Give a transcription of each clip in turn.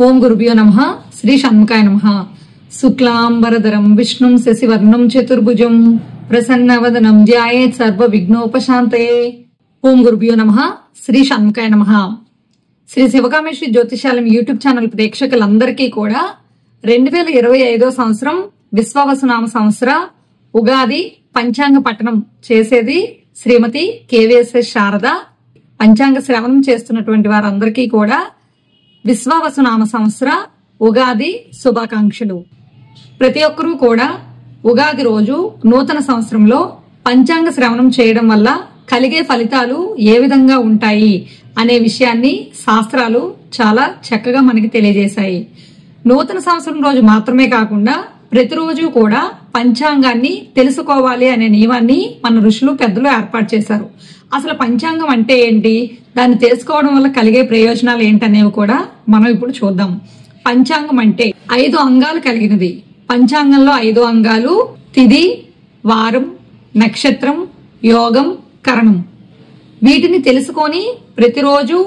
ఓం గురుభ్యో నమః. శ్రీ షణ్ముఖాయ నమః. శుక్లాంబరధరం విష్ణుం శశివర్ణం చతుర్భుజం ప్రసన్నవదనం ధ్యాయేత్ సర్వ విఘ్నోపశాంతయే. ఓం గురుభ్యో నమః. శ్రీ షణ్ముఖాయ నమః. శ్రీ శివకామేశ్వరి జ్యోతిషాలయం యూట్యూబ్ ఛానల్ ప్రేక్షకులందరికీ కూడా 2025 సంవత్సరం విశ్వావసునామ సంవత్సర ఉగాది పంచాంగ పఠనం చేసేది శ్రీమతి కేవీఎస్ఎస్ శారద. పంచాంగ శ్రవణం చేస్తున్నటువంటి వారందరికీ కూడా విశ్వావసునామ సంవత్సర ఉగాది శుభాకాంక్షలు. ప్రతి ఒక్కరూ కూడా ఉగాది రోజు నూతన సంవత్సరంలో పంచాంగ శ్రవణం చేయడం వల్ల కలిగే ఫలితాలు ఏ విధంగా ఉంటాయి అనే విషయాన్ని శాస్త్రాలు చాలా చక్కగా మనకి తెలియజేశాయి. నూతన సంవత్సరం రోజు మాత్రమే కాకుండా ప్రతిరోజు కూడా పంచాంగాన్ని తెలుసుకోవాలి అనే నియమాన్ని మన ఋషులు పెద్దలు ఏర్పాటు చేశారు. అసలు పంచాంగం అంటే ఏంటి, దాన్ని తెలుసుకోవడం వల్ల కలిగే ప్రయోజనాలు ఏంటనేవి కూడా మనం ఇప్పుడు చూద్దాం. పంచాంగం అంటే 5 అంగాలు కలిగినది. పంచాంగంలో 5 అంగాలు తిథి, వారం, నక్షత్రం, యోగం, కరణం. వీటిని తెలుసుకొని ప్రతిరోజు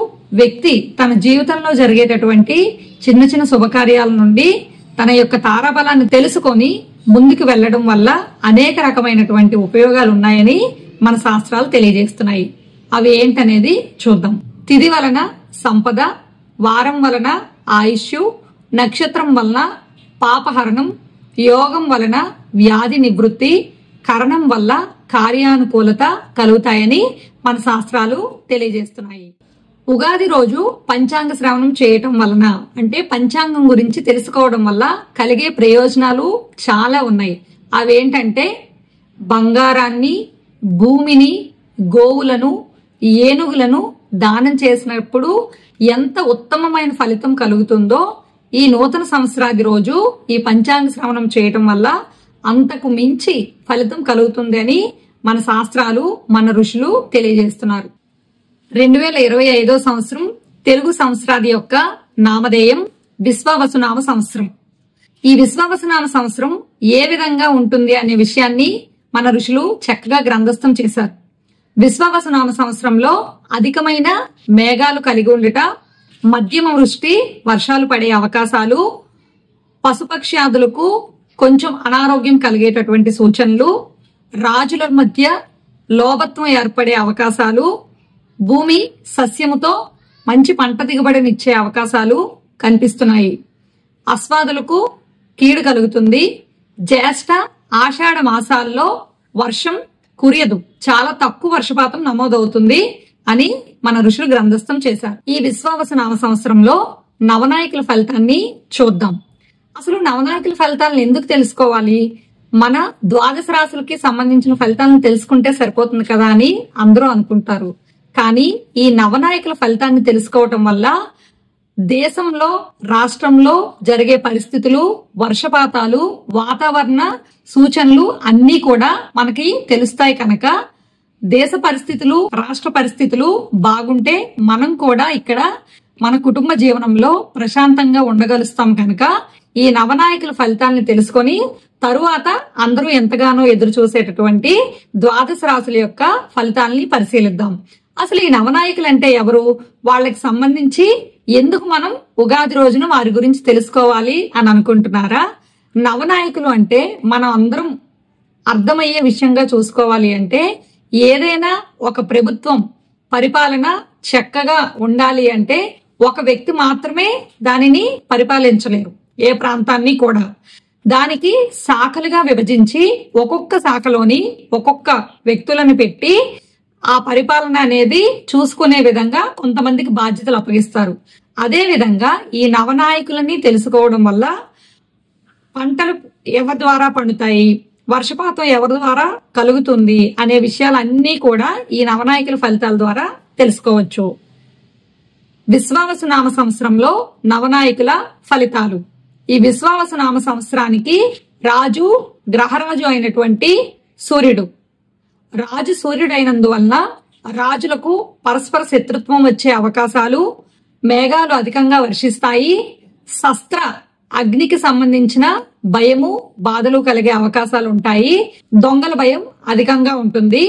వ్యక్తి తన జీవితంలో జరిగేటటువంటి చిన్న చిన్న శుభకార్యాల నుండి తన యొక్క తారాబలాన్ని తెలుసుకొని ముందుకు వెళ్లడం వల్ల అనేక రకమైనటువంటి ఉపయోగాలు ఉన్నాయని మన శాస్త్రాలు తెలియజేస్తున్నాయి. అవి ఏంటనేది చూద్దాం. తిథి వలన సంపద, వారం వలన ఆయుష్, నక్షత్రం వలన పాపహరణం, యోగం వలన వ్యాధి నివృత్తి, కరణం వల్ల కార్యానుకూలత కలుగుతాయని మన శాస్త్రాలు తెలియజేస్తున్నాయి. ఉగాది రోజు పంచాంగ శ్రవణం చేయటం వలన అంటే పంచాంగం గురించి తెలుసుకోవడం వల్ల కలిగే ప్రయోజనాలు చాలా ఉన్నాయి. అవేంటంటే బంగారాన్ని, భూమిని, గోవులను, ఏనుగులను దానం చేసినప్పుడు ఎంత ఉత్తమమైన ఫలితం కలుగుతుందో ఈ నూతన సంవత్సరాది రోజు ఈ పంచాంగ శ్రవణం చేయటం వల్ల అంతకు మించి ఫలితం కలుగుతుంది అని మన శాస్త్రాలు మన ఋషులు తెలియజేస్తున్నారు. 2025 సంవత్సరం తెలుగు సంవత్సరాది యొక్క నామధేయం విశ్వావసునామ సంవత్సరం. ఈ విశ్వావసునామ సంవత్సరం ఏ విధంగా ఉంటుంది అనే విషయాన్ని మన ఋషులు చక్కగా గ్రంథస్థం చేశారు. విశ్వావసునామ సంవత్సరంలో అధికమైన మేఘాలు కలిగి ఉండుట, మధ్యమ వృష్టి వర్షాలు పడే అవకాశాలు, పశుపక్ష్యాదులకు కొంచెం అనారోగ్యం కలిగేటటువంటి సూచనలు, రాజుల మధ్య లోభత్వం ఏర్పడే అవకాశాలు, భూమి సస్యముతో మంచి పంట దిగుబడినిచ్చే అవకాశాలు కనిపిస్తున్నాయి. అశ్వాదులకు కీడు కలుగుతుంది. జ్యేష్ఠ, ఆషాఢ మాసాల్లో వర్షం కురియదు, చాలా తక్కువ వర్షపాతం నమోదవుతుంది అని మన ఋషులు గ్రంథస్థం చేశారు. ఈ విశ్వావసునామ సంవత్సరంలో నవనాయకుల ఫలితాన్ని చూద్దాం. అసలు నవనాయకుల ఫలితాలను ఎందుకు తెలుసుకోవాలి? మన ద్వాదశ రాశులకి సంబంధించిన ఫలితాలను తెలుసుకుంటే సరిపోతుంది కదా అని అందరూ అనుకుంటారు. కానీ ఈ నవనాయకుల ఫలితాన్ని తెలుసుకోవటం వల్ల దేశంలో, రాష్ట్రంలో జరిగే పరిస్థితులు, వర్షపాతాలు, వాతావరణ సూచనలు అన్నీ కూడా మనకి తెలుస్తాయి. కనుక దేశ పరిస్థితులు, రాష్ట్ర పరిస్థితులు బాగుంటే మనం కూడా ఇక్కడ మన కుటుంబ జీవనంలో ప్రశాంతంగా ఉండగలుస్తాం. కనుక ఈ నవనాయకుల ఫలితాలను తెలుసుకొని తరువాత అందరూ ఎంతగానో ఎదురు చూసేటటువంటి ద్వాదశ రాశుల యొక్క ఫలితాలని పరిశీలిద్దాం. అసలు ఈ నవనాయకులు అంటే ఎవరు, వాళ్ళకి సంబంధించి ఎందుకు మనం ఉగాది రోజున వారి గురించి తెలుసుకోవాలి అని అనుకుంటున్నారా? నవనాయకులు అంటే మనం అందరం అర్థమయ్యే విషయంగా చూసుకోవాలి అంటే ఏదైనా ఒక ప్రభుత్వం పరిపాలన చక్కగా ఉండాలి అంటే ఒక వ్యక్తి మాత్రమే దానిని పరిపాలించలేరు. ఏ ప్రాంతాన్ని కూడా దానికి శాఖలుగా విభజించి ఒక్కొక్క శాఖలోని ఒక్కొక్క వ్యక్తులను పెట్టి ఆ పరిపాలన అనేది చూసుకునే విధంగా కొంతమందికి బాధ్యతలు అప్పగిస్తారు. అదే విధంగా ఈ నవనాయకులని తెలుసుకోవడం వల్ల పంటలు ఎవరి ద్వారా పండుతాయి, వర్షపాతం ఎవరి ద్వారా కలుగుతుంది అనే విషయాలన్నీ కూడా ఈ నవనాయకుల ఫలితాల ద్వారా తెలుసుకోవచ్చు. విశ్వావసునామ సంవత్సరంలో నవనాయకుల ఫలితాలు. ఈ విశ్వావసునామ సంవత్సరానికి రాజు గ్రహరాజు అయినటువంటి సూర్యుడు. రాజు సూర్యుడైనందువల్ల రాజులకు పరస్పర శత్రుత్వం వచ్చే అవకాశాలు, మేఘాలు అధికంగా వర్షిస్తాయి, శస్త్ర అగ్నికి సంబంధించిన భయము, బాధలు కలిగే అవకాశాలు ఉంటాయి, దొంగల భయం అధికంగా ఉంటుంది,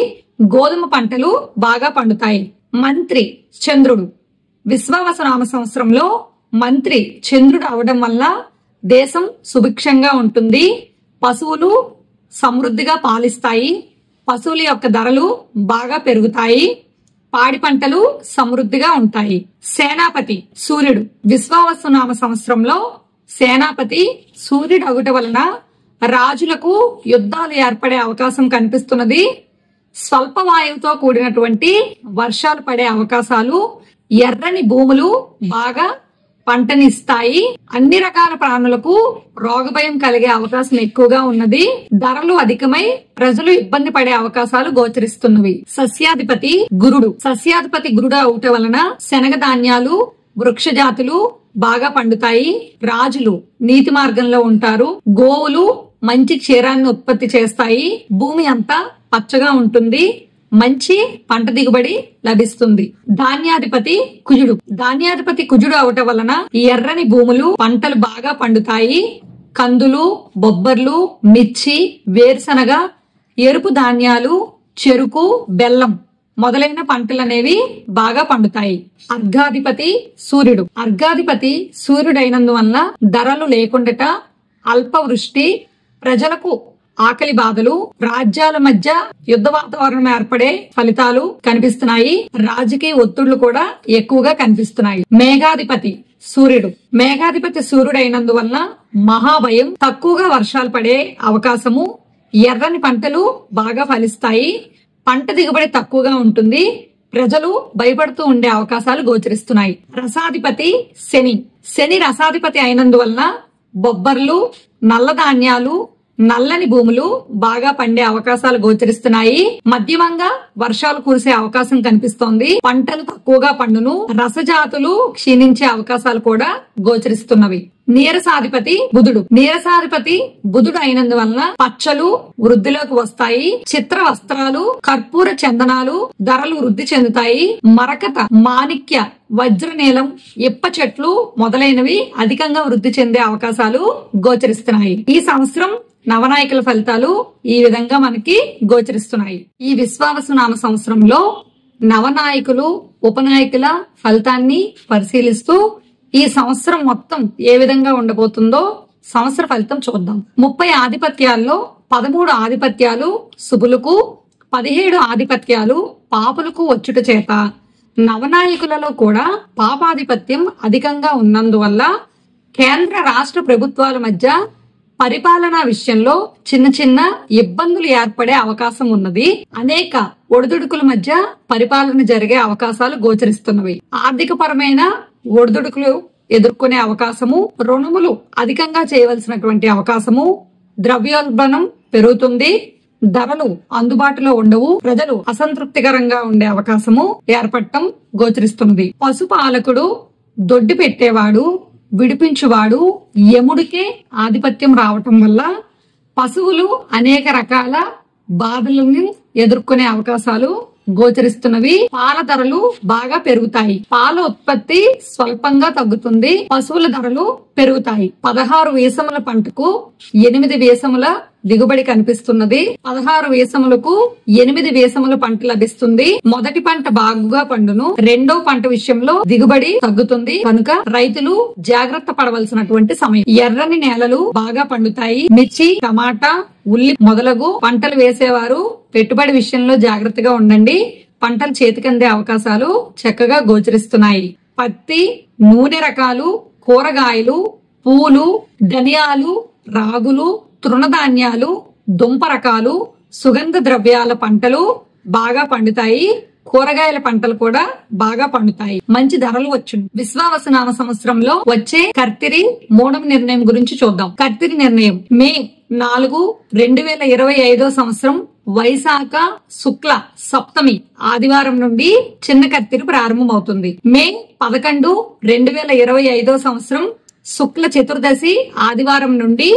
గోధుమ పంటలు బాగా పండుతాయి. మంత్రి చంద్రుడు. విశ్వావసునామ సంవత్సరంలో మంత్రి చంద్రుడు అవడం వల్ల దేశం సుభిక్షంగా ఉంటుంది. పశువులు సమృద్ధిగా పాలిస్తాయి. పశువుల యొక్క ధరలు బాగా పెరుగుతాయి. పాడి పంటలు సమృద్ధిగా ఉంటాయి. సేనాపతి సూర్యుడు. విశ్వావసునామ సంవత్సరంలో సేనాపతి సూర్యుడు అగుట వలన రాజులకు యుద్ధాలు ఏర్పడే అవకాశం కనిపిస్తున్నది. స్వల్ప వాయువుతో కూడినటువంటి వర్షాలు పడే అవకాశాలు, ఎర్రని భూములు బాగా పంటనిస్తాయి. అన్ని రకాల ప్రాణులకు రోగభయం కలిగే అవకాశం ఎక్కువగా ఉన్నది. ధరలు అధికమై ప్రజలు ఇబ్బంది పడే అవకాశాలు గోచరిస్తున్నవి. సస్యాధిపతి గురుడు. సస్యాధిపతి గురుడు అవటం వలన శనగ ధాన్యాలు, వృక్ష జాతులు బాగా పండుతాయి. రాజులు నీతి మార్గంలో ఉంటారు. గోవులు మంచి క్షీరాన్ని ఉత్పత్తి చేస్తాయి. భూమి అంతా పచ్చగా ఉంటుంది. మంచి పంట దిగుబడి లభిస్తుంది. ధాన్యాధిపతి కుజుడు. ధాన్యాధిపతి కుజుడు అవటం వలన ఎర్రని భూములు, పంటలు బాగా పండుతాయి. కందులు, బొబ్బర్లు, మిర్చి, వేరుశనగ, ఎరుపు ధాన్యాలు, చెరుకు, బెల్లం మొదలైన పంటలనేవి బాగా పండుతాయి. అర్ఘాధిపతి సూర్యుడు. అర్ఘాధిపతి సూర్యుడైనందువల్ల ధరలు లేకుండాట, అల్పవృష్టి, ప్రజలకు ఆకలి బాధలు, రాజ్యాల మధ్య యుద్ధ వాతావరణం ఏర్పడే ఫలితాలు కనిపిస్తున్నాయి. రాజకీయ ఒత్తిళ్లు కూడా ఎక్కువగా కనిపిస్తున్నాయి. మేఘాధిపతి సూర్యుడు. మేఘాధిపతి సూర్యుడైనందువల్ల మహాభయం, తక్కువగా వర్షాలు పడే అవకాశము, ఎర్రని పంటలు బాగా ఫలిస్తాయి. పంట దిగుబడి తక్కువగా ఉంటుంది. ప్రజలు భయపడుతూ ఉండే అవకాశాలు గోచరిస్తున్నాయి. రసాధిపతి శని. శని రసాధిపతి అయినందువల్ల బొబ్బర్లు, నల్ల ధాన్యాలు, నల్లని భూములు బాగా పండే అవకాశాలు గోచరిస్తున్నాయి. మధ్యమంగా వర్షాలు కురిసే అవకాశం కనిపిస్తోంది. పంటలు తక్కువగా పండును. రసజాతులు క్షీణించే అవకాశాలు కూడా గోచరిస్తున్నవి. నీరసాధిపతి బుధుడు. నీరసాధిపతి బుధుడు అయినందువల్ల పచ్చలు వృద్ధిలోకి వస్తాయి. చిత్ర వస్త్రాలు, కర్పూర చందనాలు ధరలు వృద్ధి చెందుతాయి. మరకత, మాణిక్య, వజ్రనీలం, ఇప్ప చెట్లు మొదలైనవి అధికంగా వృద్ధి చెందే అవకాశాలు గోచరిస్తున్నాయి. ఈ సంవత్సరం నవనాయకుల ఫలితాలు ఈ విధంగా మనకి గోచరిస్తున్నాయి. ఈ విశ్వావసునామ సంవత్సరంలో నవనాయకులు, ఉపనాయకుల ఫలితాన్ని పరిశీలిస్తూ ఈ సంవత్సరం మొత్తం ఏ విధంగా ఉండబోతుందో సంవత్సర ఫలితం చూద్దాం. 30 ఆధిపత్యాల్లో 13 ఆధిపత్యాలు శుభులకు, 17 ఆధిపత్యాలు పాపులకు వచ్చుట చేత నవనాయకులలో కూడా పాపాధిపత్యం అధికంగా ఉన్నందువల్ల కేంద్ర రాష్ట్ర ప్రభుత్వాల మధ్య పరిపాలనా విషయంలో చిన్న చిన్న ఇబ్బందులు ఏర్పడే అవకాశం ఉన్నది. అనేక ఒడిదుడుకుల మధ్య పరిపాలన జరిగే అవకాశాలు గోచరిస్తున్నవి. ఆర్థిక పరమైన ఒడిదుడుకులు ఎదుర్కొనే అవకాశము, రుణములు అధికంగా చేయవలసినటువంటి అవకాశము, ద్రవ్యోల్బణం పెరుగుతుంది. ధరలు అందుబాటులో ఉండవు. ప్రజలు అసంతృప్తికరంగా ఉండే అవకాశము ఏర్పడటం గోచరిస్తున్నది. పశుపాలకుడు, దొడ్డి పెట్టేవాడు, విడిపించువాడు, యముడికే ఆధిపత్యం రావటం వల్ల పశువులు అనేక రకాల బాధలను ఎదుర్కొనే అవకాశాలు గోచరిస్తున్నవి. పాల ధరలు బాగా పెరుగుతాయి. పాల ఉత్పత్తి స్వల్పంగా తగ్గుతుంది. పశువుల ధరలు పెరుగుతాయి. 16 వేసముల పంటకు 8 వేసముల దిగుబడి కనిపిస్తున్నది. 16 వేసములకు 8 వేసముల పంట లభిస్తుంది. మొదటి పంట బాగుగా పండును. రెండో పంట విషయంలో దిగుబడి తగ్గుతుంది. కనుక రైతులు జాగ్రత్త పడవలసినటువంటి సమయం. ఎర్రని నేలలు బాగా పండుతాయి. మిర్చి, టమాటా, ఉల్లి మొదలగు పంటలు వేసేవారు పెట్టుబడి విషయంలో జాగ్రత్తగా ఉండండి. పంటలు చేతికందే అవకాశాలు చక్కగా గోచరిస్తున్నాయి. పత్తి, నూనె రకాలు, కూరగాయలు, పూలు, ధనియాలు, రాగులు, తృణధాన్యాలు, దుంప రకాలు, సుగంధ ద్రవ్యాల పంటలు బాగా పండుతాయి. కూరగాయల పంటలు కూడా బాగా పండుతాయి. మంచి ధరలు వచ్చును. విశ్వావసునామ సంవత్సరంలో వచ్చే కర్తిరి మూడవ నిర్ణయం గురించి చూద్దాం. కర్తిరి నిర్ణయం మే 4, 2025 సంవత్సరం వైశాఖ శుక్ల సప్తమి ఆదివారం నుండి చిన్న కర్తిరి ప్రారంభమవుతుంది. మే 11, 2025 సంవత్సరం శుక్ల చతుర్దశి ఆదివారం నుండి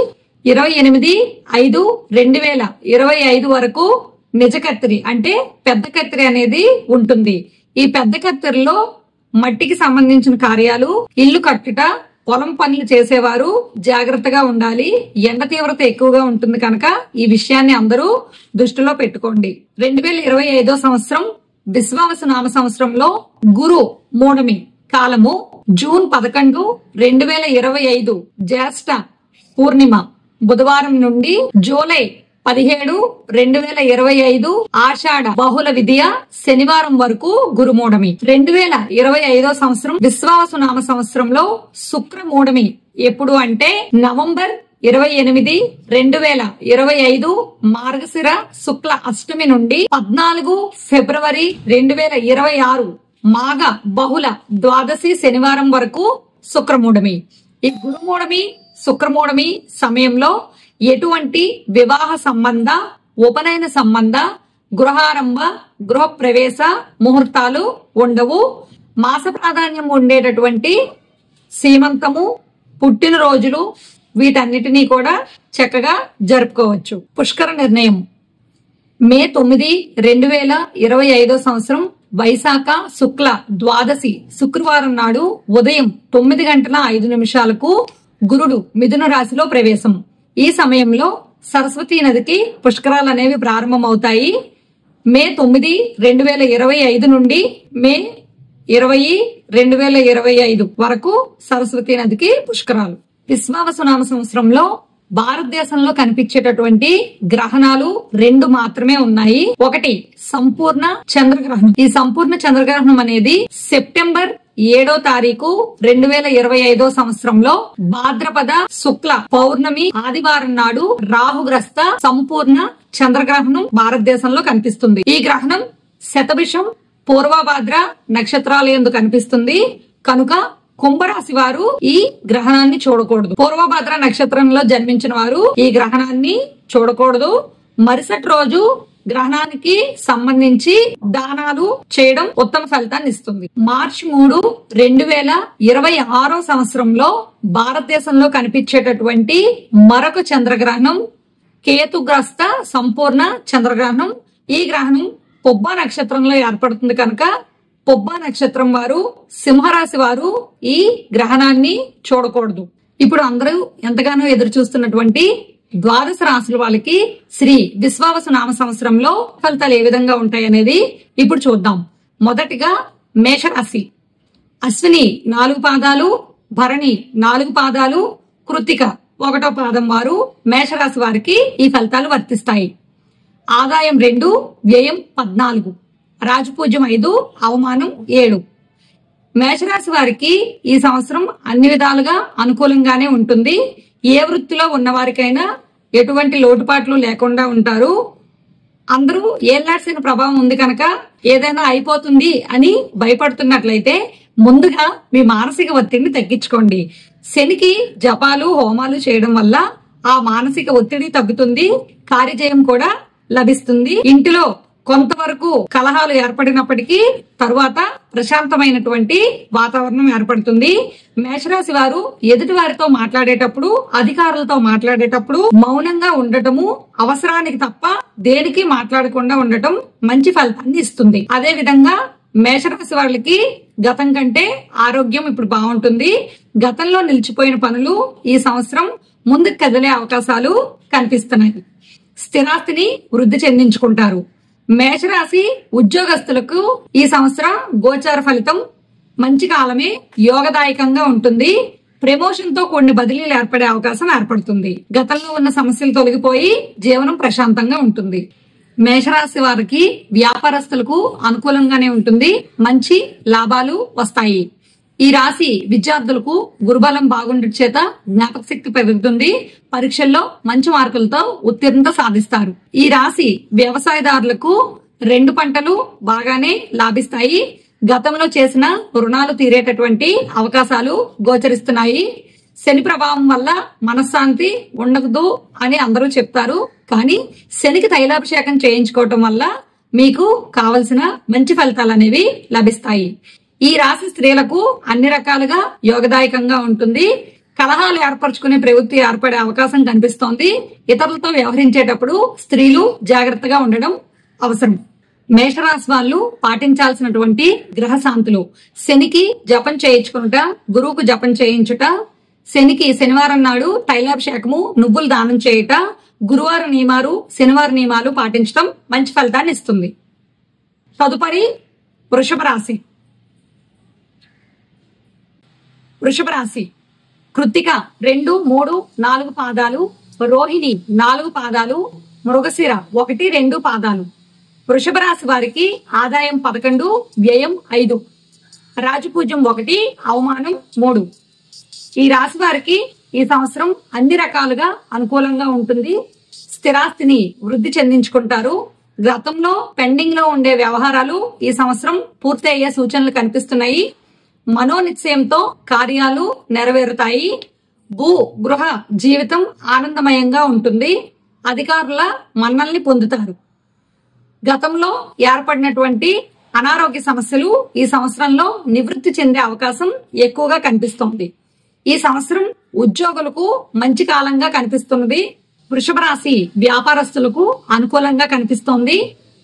28/5/2025 వరకు నిజ కత్తిరి అంటే పెద్ద కత్తిరి అనేది ఉంటుంది. ఈ పెద్ద కత్తిరిలో మట్టికి సంబంధించిన కార్యాలు, ఇల్లు కట్టుట, పొలం పనులు చేసేవారు జాగ్రత్తగా ఉండాలి. ఎండ తీవ్రత ఎక్కువగా ఉంటుంది కనుక ఈ విషయాన్ని అందరూ దృష్టిలో పెట్టుకోండి. 2025 సంవత్సరం విశ్వావసునామ సంవత్సరంలో గురు మూఢమి కాలము జూన్ 11, 2025 జ్యేష్ఠ పూర్ణిమ బుధవారం నుండి జూలై 17, 2025 ఆషాఢ బహుళ విధియ శనివారం వరకు గురుమూఢమి. 2025 సంవత్సరం విశ్వావసునామ సంవత్సరంలో శుక్రమూఢమి ఎప్పుడు అంటే నవంబర్ 28, 2025 మార్గశిర శుక్ల అష్టమి నుండి 14 ఫిబ్రవరి 2026 మాఘ బహుళ ద్వాదశి శనివారం వరకు శుక్రమూఢమి. ఈ గురుమూఢమి శుక్రమూఢమి సమయంలో ఎటువంటి వివాహ సంబంధ, ఉపనయన సంబంధ, గృహారంభ, గృహ ప్రవేశ ముహూర్తాలు ఉండవు. మాస ప్రాధాన్యం ఉండేటటువంటి సీమంతము, పుట్టినరోజులు వీటన్నిటినీ కూడా చక్కగా జరుపుకోవచ్చు. పుష్కర నిర్ణయం మే 9, 2025 సంవత్సరం వైశాఖ శుక్ల ద్వాదశి శుక్రవారం నాడు ఉదయం 9:05 గురుడు మిథున రాశిలో ప్రవేశం. ఈ సమయంలో సరస్వతీ నదికి పుష్కరాలు అనేవి ప్రారంభమవుతాయి. మే 9, 2025 నుండి మే 20, 2025 వరకు సరస్వతీ నదికి పుష్కరాలు. విశ్వావసునామ సంవత్సరంలో భారతదేశంలో కనిపించేటటువంటి గ్రహణాలు 2 మాత్రమే ఉన్నాయి. ఒకటి సంపూర్ణ చంద్రగ్రహణం. ఈ సంపూర్ణ చంద్రగ్రహణం అనేది సెప్టెంబర్ 7వ తారీఖు 2025 సంవత్సరంలో భాద్రపద శుక్ల పౌర్ణమి ఆదివారం నాడు రాహుగ్రస్త సంపూర్ణ చంద్రగ్రహణం భారతదేశంలో కనిపిస్తుంది. ఈ గ్రహణం శతభిషం పూర్వభాద్ర నక్షత్రాల యందు కనిపిస్తుంది కనుక కుంభరాశి వారు ఈ గ్రహణాన్ని చూడకూడదు. పూర్వభద్ర నక్షత్రంలో జన్మించిన వారు ఈ గ్రహణాన్ని చూడకూడదు. మరుసటి రోజు గ్రహణానికి సంబంధించి దానాలు చేయడం ఉత్తమ ఫలితాన్ని ఇస్తుంది. మార్చి 3, 2026 సంవత్సరంలో భారతదేశంలో కనిపించేటటువంటి మరొక చంద్రగ్రహణం కేతుగ్రస్త సంపూర్ణ చంద్రగ్రహణం. ఈ గ్రహణం పొబ్బ నక్షత్రంలో ఏర్పడుతుంది కనుక పొబ్బ నక్షత్రం వారు, సింహరాశి వారు ఈ గ్రహణాన్ని చూడకూడదు. ఇప్పుడు అందరూ ఎంతగానో ఎదురు చూస్తున్నటువంటి ద్వాదశ రాశుల వాళ్ళకి శ్రీ విశ్వావసునామ సంవత్సరంలో ఫలితాలు ఏ విధంగా ఉంటాయనేది ఇప్పుడు చూద్దాం. మొదటిగా మేషరాశి. అశ్విని 4 పాదాలు, భరణి 4 పాదాలు, కృత్తిక 1వ పాదం వారు మేషరాశి వారికి ఈ ఫలితాలు వర్తిస్తాయి. ఆదాయం 2, వ్యయం 14, రాజపూజ్యం 5, అవమానం 7. మేషరాశి వారికి ఈ సంవత్సరం అన్ని విధాలుగా అనుకూలంగానే ఉంటుంది. ఏ వృత్తిలో ఉన్న వారికైనా ఎటువంటి లోటుపాట్లు లేకుండా ఉంటారు. అందరూ ఏళ్లాడ్సిన ప్రభావం ఉంది కనుక ఏదైనా అయిపోతుంది అని భయపడుతున్నట్లయితే ముందుగా మీ మానసిక ఒత్తిడిని తగ్గించుకోండి. శనికి జపాలు, హోమాలు చేయడం వల్ల ఆ మానసిక ఒత్తిడి తగ్గుతుంది, కార్యజయం కూడా లభిస్తుంది. ఇంటిలో కొంతవరకు కలహాలు ఏర్పడినప్పటికీ తరువాత ప్రశాంతమైనటువంటి వాతావరణం ఏర్పడుతుంది. మేషరాశి వారు ఎదుటి వారితో మాట్లాడేటప్పుడు, అధికారులతో మాట్లాడేటప్పుడు మౌనంగా ఉండటము, అవసరానికి తప్ప దేనికి మాట్లాడకుండా ఉండటం మంచి ఫలితాన్ని ఇస్తుంది. అదే విధంగా మేషరాశి వాళ్ళకి గతం కంటే ఆరోగ్యం ఇప్పుడు బాగుంటుంది. గతంలో నిలిచిపోయిన పనులు ఈ సంవత్సరం ముందుకు కదిలే అవకాశాలు కనిపిస్తున్నాయి. స్థిరాస్తిని వృద్ధి చెందించుకుంటారు. మేషరాశి ఉద్యోగస్తులకు ఈ సంవత్సరం గోచార ఫలితం మంచి కాలమే, యోగదాయకంగా ఉంటుంది. ప్రమోషన్ తో కొన్ని బదిలీలు ఏర్పడే అవకాశం ఏర్పడుతుంది. గతంలో ఉన్న సమస్యలు తొలగిపోయి జీవనం ప్రశాంతంగా ఉంటుంది. మేషరాశి వారికి వ్యాపారస్తులకు అనుకూలంగానే ఉంటుంది, మంచి లాభాలు వస్తాయి. ఈ రాశి విద్యార్థులకు గురుబలం బాగుండటం చేత జ్ఞాపక శక్తి పెరుగుతుంది. పరీక్షల్లో మంచి మార్కులతో ఉత్తీర్ణత సాధిస్తారు. ఈ రాశి వ్యవసాయదారులకు 2 పంటలు బాగానే లాభిస్తాయి. గతంలో చేసిన రుణాలు తీరేటటువంటి అవకాశాలు గోచరిస్తున్నాయి. శని ప్రభావం వల్ల మనశ్శాంతి ఉండదు అని అందరూ చెప్తారు. కానీ శనికి తైలాభిషేకం చేయించుకోవటం వల్ల మీకు కావలసిన మంచి ఫలితాలు అనేవి లభిస్తాయి. ఈ రాశి స్త్రీలకు అన్ని రకాలుగా యోగదాయకంగా ఉంటుంది. కలహాలు ఏర్పరచుకునే ప్రవృత్తి ఏర్పడే అవకాశం కనిపిస్తోంది. ఇతరులతో వ్యవహరించేటప్పుడు స్త్రీలు జాగ్రత్తగా ఉండడం అవసరం. మేషరాశి వాళ్ళు పాటించాల్సినటువంటి గ్రహ శాంతులు: శనికి జపం చేయించుకునుట, గురువుకు జపం చేయించుట, శనికి శనివారం నాడు తైలాభిషేకము, నువ్వులు దానం చేయుట, గురువారం నియమాలు, శనివారం నియమాలు పాటించడం మంచి ఫలితాన్ని ఇస్తుంది. తదుపరి వృషభ రాశి. వృషభ రాశి కృత్తిక 2, 3, 4 పాదాలు, రోహిణి 4 పాదాలు, మృగశిర 1, 2 పాదాలు. వృషభ రాశి వారికి ఆదాయం 11, వ్యయం 5, రాజపూజ్యం 1, అవమానం 3. ఈ రాశి వారికి ఈ సంవత్సరం అన్ని రకాలుగా అనుకూలంగా ఉంటుంది. స్థిరాస్తిని వృద్ధి చెందించుకుంటారు. గతంలో పెండింగ్ లో ఉండే వ్యవహారాలు ఈ సంవత్సరం పూర్తి అయ్యే సూచనలు కనిపిస్తున్నాయి. మనోనిశ్చయంతో కార్యాలు నెరవేరుతాయి. భూ గృహ జీవితం ఆనందమయంగా ఉంటుంది. అధికారుల మన్నల్ని పొందుతారు. గతంలో ఏర్పడినటువంటి అనారోగ్య సమస్యలు ఈ సంవత్సరంలో నివృత్తి చెందే అవకాశం ఎక్కువగా కనిపిస్తోంది. ఈ సంవత్సరం ఉద్యోగులకు మంచి కాలంగా కనిపిస్తున్నది. వృషభ రాశి వ్యాపారస్తులకు అనుకూలంగా కనిపిస్తోంది.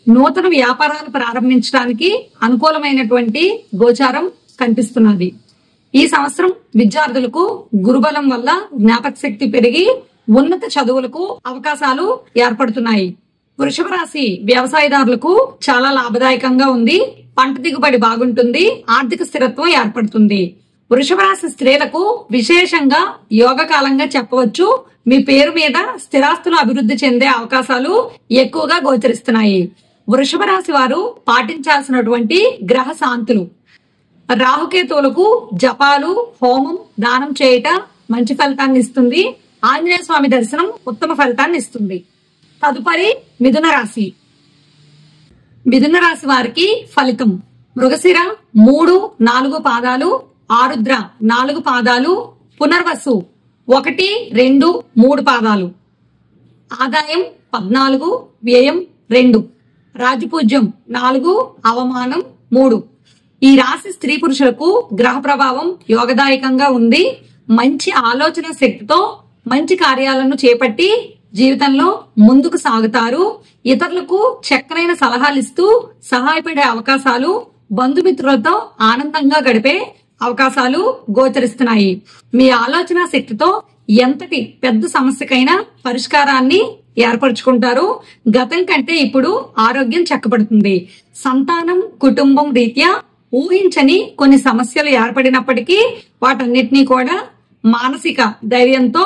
నూతన వ్యాపారాలు ప్రారంభించడానికి అనుకూలమైనటువంటి గోచారం కనిపిస్తున్నది. ఈ సంవత్సరం విద్యార్థులకు గురుబలం వల్ల జ్ఞాపక శక్తి పెరిగి ఉన్నత చదువులకు అవకాశాలు ఏర్పడుతున్నాయి. వృషభ రాశి వ్యవసాయదారులకు చాలా లాభదాయకంగా ఉంది. పంట దిగుబడి బాగుంటుంది. ఆర్థిక స్థిరత్వం ఏర్పడుతుంది. వృషభ రాశి స్త్రీలకు విశేషంగా యోగకాలంగా చెప్పవచ్చు. మీ పేరు మీద స్థిరాస్తులు అభివృద్ధి చెందే అవకాశాలు ఎక్కువగా గోచరిస్తున్నాయి. వృషభ రాశి వారు పాటించాల్సినటువంటి గ్రహ శాంతులు: రాహుకేతువులకు జపాలు, హోమం, దానం చేయట మంచి ఫలితాన్ని ఇస్తుంది. ఆంజనేయ స్వామి దర్శనం ఉత్తమ ఫలితాన్ని ఇస్తుంది. తదుపరి మిథున రాశి. మిథున రాశి వారికి ఫలితం: మృగశిర 3, 4 పాదాలు, ఆరుద్ర 4 పాదాలు, పునర్వసు 1, 2, 3 పాదాలు. ఆదాయం 14, వ్యయం 2, రాజపూజ్యం 4, అవమానం 3. ఈ రాశి స్త్రీ పురుషులకు గ్రహ ప్రభావం యోగదాయకంగా ఉంది. మంచి ఆలోచన శక్తితో మంచి కార్యాలను చేపట్టి జీవితంలో ముందుకు సాగుతారు. ఇతరులకు చక్కనైన సలహాలు ఇస్తూ సహాయపడే అవకాశాలు, బంధుమిత్రులతో ఆనందంగా గడిపే అవకాశాలు గోచరిస్తున్నాయి. మీ ఆలోచన శక్తితో ఎంతటి పెద్ద సమస్యకైనా పరిష్కారాన్ని ఏర్పరచుకుంటారు. గతం కంటే ఇప్పుడు ఆరోగ్యం చక్కబడుతుంది. సంతానం, కుటుంబం రీత్యా ఊహించని కొన్ని సమస్యలు ఏర్పడినప్పటికీ వాటన్నిటినీ కూడా మానసిక ధైర్యంతో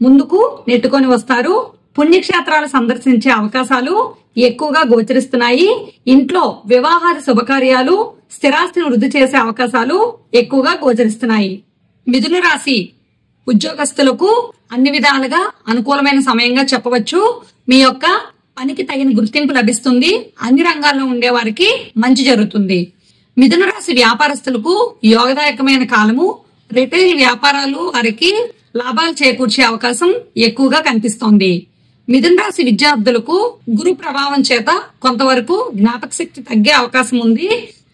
ముందుకు నెట్టుకొని వస్తారు. పుణ్యక్షేత్రాలు సందర్శించే అవకాశాలు ఎక్కువగా గోచరిస్తున్నాయి. ఇంట్లో వివాహాది శుభకార్యాలు, స్థిరాస్తిని వృద్ధి చేసే అవకాశాలు ఎక్కువగా గోచరిస్తున్నాయి. మిథున రాశి ఉద్యోగస్తులకు అన్ని విధాలుగా అనుకూలమైన సమయంగా చెప్పవచ్చు. మీ యొక్క పనికి తగిన గుర్తింపు లభిస్తుంది. అన్ని రంగాల్లో ఉండే వారికి మంచి జరుగుతుంది. మిథున రాశి వ్యాపారస్తులకు యోగదాయకమైన కాలము. రిటైల్ వ్యాపారాలు వారికి లాభాలు చేకూర్చే అవకాశం ఎక్కువగా కనిపిస్తోంది. మిథున రాశి విద్యార్థులకు గురు ప్రభావం చేత కొంతవరకు జ్ఞాపక శక్తి తగ్గే అవకాశం ఉంది.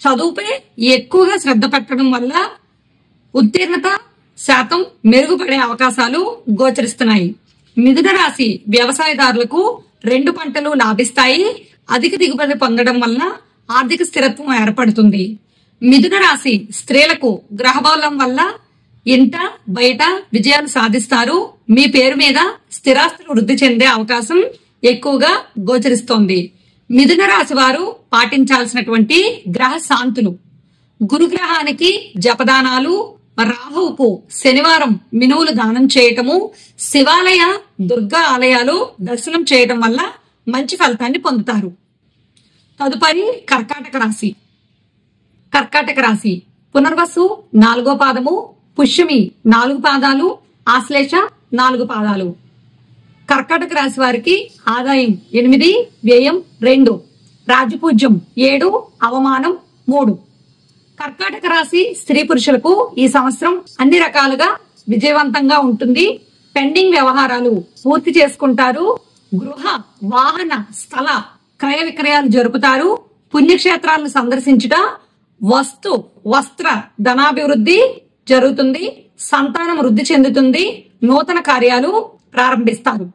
చదువుపై ఎక్కువగా శ్రద్ధ పెట్టడం వల్ల ఉత్తీర్ణత శాతం మెరుగుపడే అవకాశాలు గోచరిస్తున్నాయి. మిథున రాశి వ్యవసాయదారులకు 2 పంటలు లాభిస్తాయి. అధిక దిగుబడి పొందడం వల్ల ఆర్థిక స్థిరత్వం ఏర్పడుతుంది. మిథున రాశి స్త్రీలకు గ్రహబలం వల్ల ఇంట బయట విజయాలు సాధిస్తారు. మీ పేరు మీద స్థిరాస్తులు వృద్ధి చెందే అవకాశం ఎక్కువగా గోచరిస్తోంది. మిథున రాశి వారు పాటించాల్సినటువంటి గ్రహ శాంతులు: గురుగ్రహానికి జపదానాలు, రాహువుకు శనివారం మినువులు దానం చేయటము, శివాలయ దుర్గా ఆలయాలు దర్శనం చేయటం వల్ల మంచి ఫలితాన్ని పొందుతారు. తదుపరి కర్కాటక రాశి. కర్కాటక రాశి పునర్వసు 4వ పాదము, పుష్యమి 4 పాదాలు, ఆశ్లేష 4 పాదాలు. కర్కాటక రాశి వారికి ఆదాయం 8, వ్యయం 2, రాజపూజ్యం 7, అవమానం 3. కర్కాటక రాశి స్త్రీ పురుషులకు ఈ సంవత్సరం అన్ని రకాలుగా విజయవంతంగా ఉంటుంది. పెండింగ్ వ్యవహారాలు పూర్తి చేసుకుంటారు. గృహ, వాహన, స్థల క్రయ విక్రయాలు జరుపుతారు. పుణ్యక్షేత్రాలను సందర్శించుట, వస్తు వస్త్ర ధనాభివృద్ధి జరుగుతుంది. సంతానం వృద్ధి చెందుతుంది. నూతన కార్యాలు ప్రారంభిస్తారు.